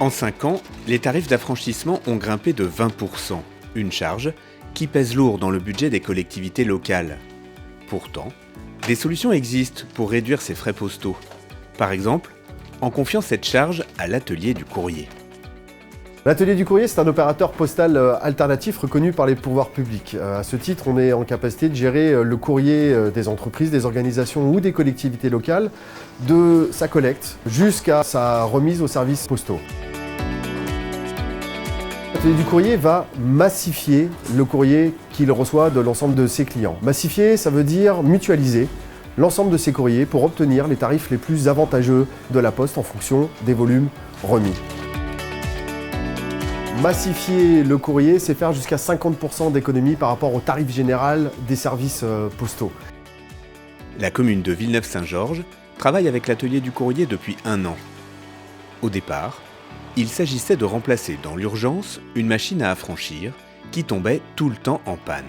En 5 ans, les tarifs d'affranchissement ont grimpé de 20%, une charge qui pèse lourd dans le budget des collectivités locales. Pourtant, des solutions existent pour réduire ces frais postaux. Par exemple, en confiant cette charge à l'atelier du courrier. L'atelier du courrier, c'est un opérateur postal alternatif reconnu par les pouvoirs publics. À ce titre, on est en capacité de gérer le courrier des entreprises, des organisations ou des collectivités locales, de sa collecte jusqu'à sa remise aux services postaux. L'atelier du courrier va massifier le courrier qu'il reçoit de l'ensemble de ses clients. Massifier, ça veut dire mutualiser l'ensemble de ses courriers pour obtenir les tarifs les plus avantageux de la Poste en fonction des volumes remis. Massifier le courrier, c'est faire jusqu'à 50% d'économie par rapport au tarif général des services postaux. La commune de Villeneuve-Saint-Georges travaille avec l'atelier du courrier depuis 1 an. Au départ, il s'agissait de remplacer dans l'urgence une machine à affranchir qui tombait tout le temps en panne.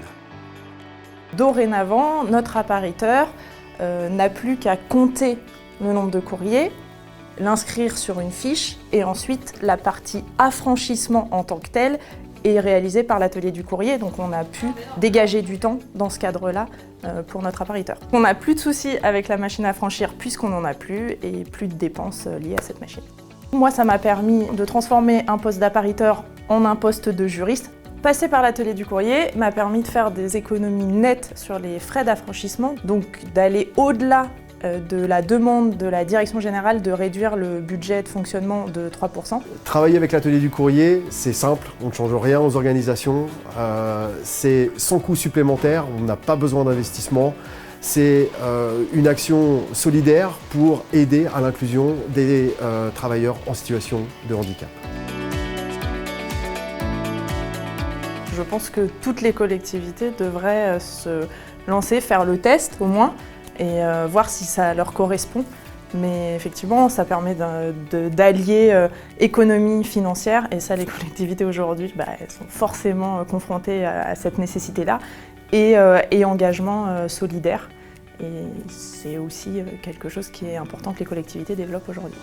Dorénavant, notre appariteur n'a plus qu'à compter le nombre de courriers, l'inscrire sur une fiche et ensuite la partie affranchissement en tant que telle est réalisée par l'atelier du courrier. Donc on a pu dégager du temps dans ce cadre-là pour notre appariteur. On n'a plus de soucis avec la machine à franchir puisqu'on n'en a plus et plus de dépenses liées à cette machine. Moi, ça m'a permis de transformer un poste d'appariteur en un poste de juriste. Passer par l'atelier du courrier m'a permis de faire des économies nettes sur les frais d'affranchissement, donc d'aller au-delà de la demande de la direction générale de réduire le budget de fonctionnement de 3%. Travailler avec l'atelier du courrier, c'est simple, on ne change rien aux organisations, c'est sans coût supplémentaire, on n'a pas besoin d'investissement. C'est une action solidaire pour aider à l'inclusion des travailleurs en situation de handicap. Je pense que toutes les collectivités devraient se lancer, faire le test au moins, et voir si ça leur correspond. Mais effectivement, ça permet d'allier économie financière, et ça, les collectivités aujourd'hui, elles sont forcément confrontées à cette nécessité-là, et engagement solidaire. Et c'est aussi quelque chose qui est important que les collectivités développent aujourd'hui.